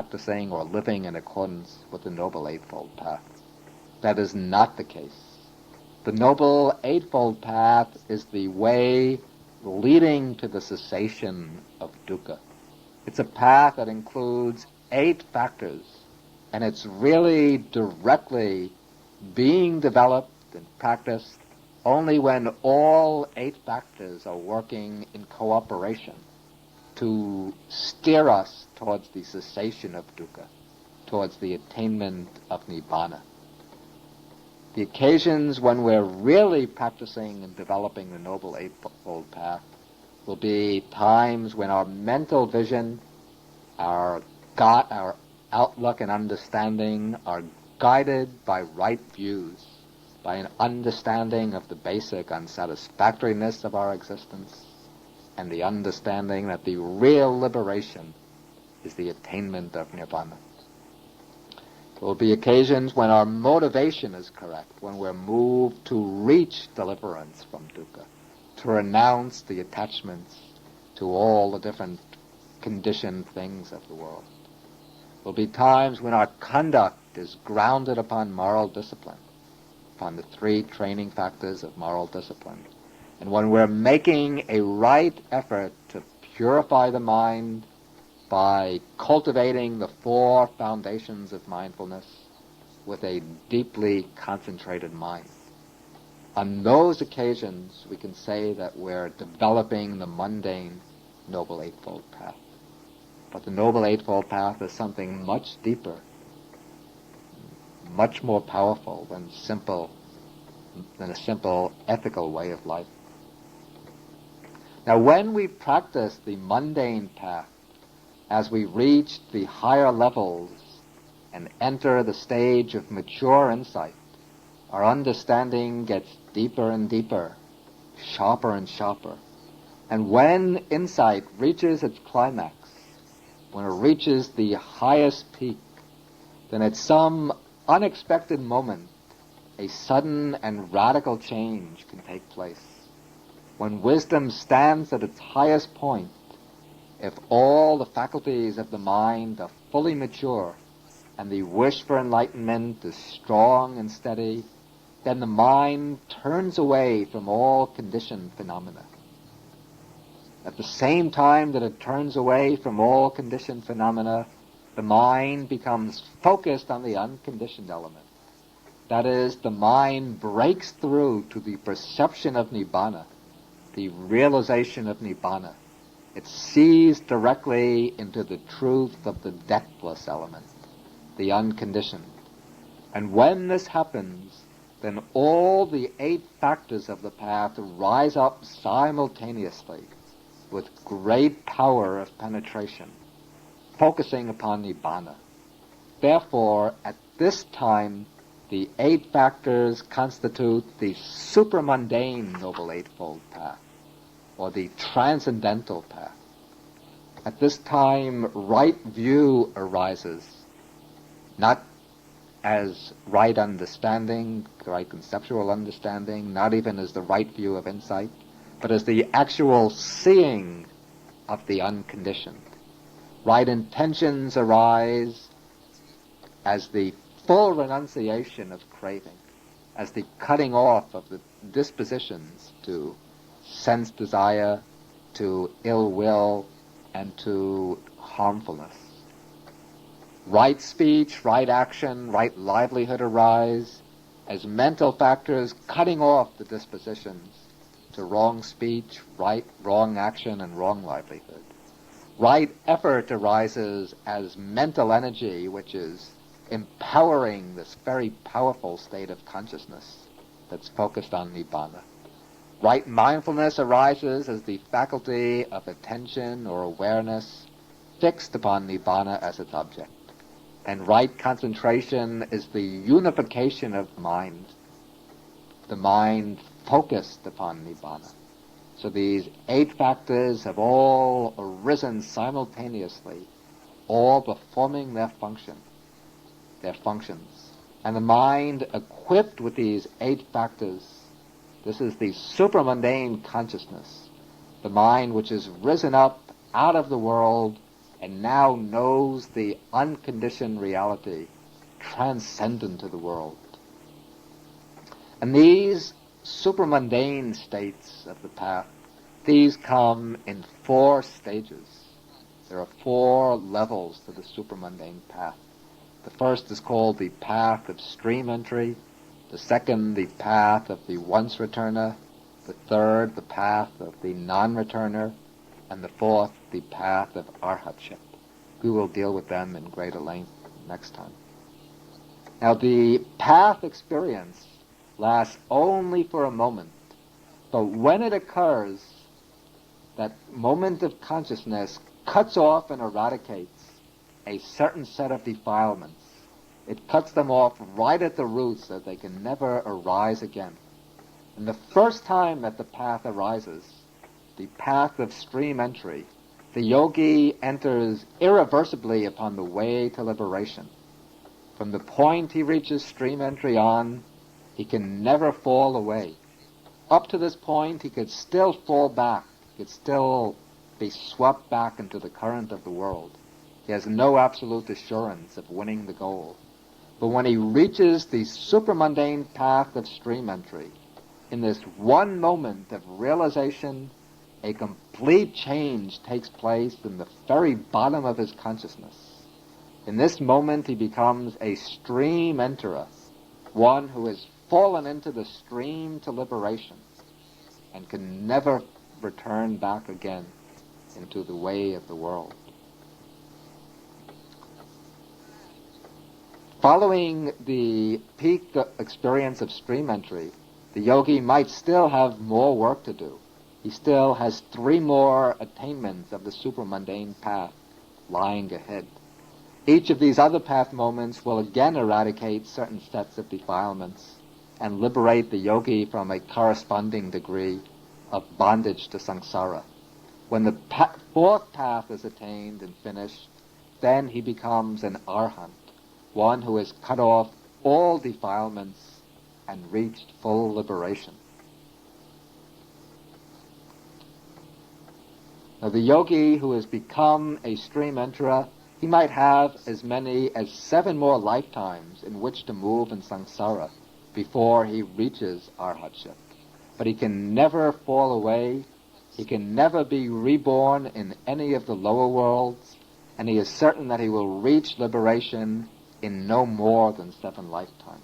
practicing or living in accordance with the Noble Eightfold Path. That is not the case. The Noble Eightfold Path is the way leading to the cessation of dukkha. It's a path that includes 8 factors, and it's really directly being developed and practiced only when all 8 factors are working in cooperation to steer us towards the cessation of dukkha, towards the attainment of nibbana. The occasions when we're really practicing and developing the Noble Eightfold Path will be times when our mental vision, our outlook and understanding are guided by right views, by an understanding of the basic unsatisfactoriness of our existence, and the understanding that the real liberation is the attainment of nirvana. There will be occasions when our motivation is correct, when we're moved to reach deliverance from dukkha, to renounce the attachments to all the different conditioned things of the world. There will be times when our conduct is grounded upon moral discipline, upon the 3 training factors of moral discipline, and when we're making a right effort to purify the mind by cultivating the 4 foundations of mindfulness with a deeply concentrated mind. On those occasions, we can say that we're developing the mundane Noble Eightfold Path. But the Noble Eightfold Path is something much deeper, much more powerful than a simple ethical way of life. Now, when we practice the mundane path, as we reach the higher levels and enter the stage of mature insight, our understanding gets deeper and deeper, sharper and sharper. And when insight reaches its climax, when it reaches the highest peak, then at some unexpected moment, a sudden and radical change can take place. When wisdom stands at its highest point, if all the faculties of the mind are fully mature and the wish for enlightenment is strong and steady, then the mind turns away from all conditioned phenomena. At the same time that it turns away from all conditioned phenomena, the mind becomes focused on the unconditioned element. That is, the mind breaks through to the perception of nibbana, the realization of nibbana. It sees directly into the truth of the deathless element, the unconditioned. And when this happens, then all the 8 factors of the path rise up simultaneously with great power of penetration, focusing upon nibbana. Therefore, at this time, the 8 factors constitute the supramundane Noble Eightfold Path, or the transcendental path. At this time, right view arises, not as right understanding, right conceptual understanding, not even as the right view of insight, but as the actual seeing of the unconditioned. Right intentions arise as the full renunciation of craving, as the cutting off of the dispositions to sense desire, to ill will, and to harmfulness. Right speech, right action, right livelihood arise as mental factors cutting off the dispositions to wrong speech, wrong action, and wrong livelihood. Right effort arises as mental energy, which is empowering this very powerful state of consciousness that's focused on nibbana. Right mindfulness arises as the faculty of attention or awareness fixed upon nibbana as its object. And right concentration is the unification of mind, the mind focused upon nibbana. So these 8 factors have all arisen simultaneously, all performing their functions. And the mind equipped with these 8 factors, this is the supramundane consciousness, the mind which has risen up out of the world and now knows the unconditioned reality transcendent to the world. And these supramundane states of the path, these come in 4 stages. There are 4 levels to the supramundane path. The first is called the path of stream entry, the second the path of the once returner, the third the path of the non-returner, and the fourth the path of arhatship. We will deal with them in greater length next time. Now the path experience lasts only for a moment, but when it occurs, that moment of consciousness cuts off and eradicates a certain set of defilements. It cuts them off right at the roots so they can never arise again. And the first time that the path arises, the path of stream entry, the yogi enters irreversibly upon the way to liberation. From the point he reaches stream entry on, he can never fall away. Up to this point, he could still fall back. He could still be swept back into the current of the world. He has no absolute assurance of winning the goal. But when he reaches the supramundane path of stream entry, in this one moment of realization, a complete change takes place in the very bottom of his consciousness. In this moment, he becomes a stream enterer, one who has fallen into the stream to liberation and can never return back again into the way of the world. Following the peak experience of stream entry, the yogi might still have more work to do. He still has 3 more attainments of the supramundane path lying ahead. Each of these other path moments will again eradicate certain sets of defilements and liberate the yogi from a corresponding degree of bondage to samsara. When the 4th path is attained and finished, then he becomes an arhat, one who has cut off all defilements and reached full liberation. Now the yogi who has become a stream enterer, he might have as many as 7 more lifetimes in which to move in samsara before he reaches arhatship. But he can never fall away, he can never be reborn in any of the lower worlds, and he is certain that he will reach liberation in no more than 7 lifetimes.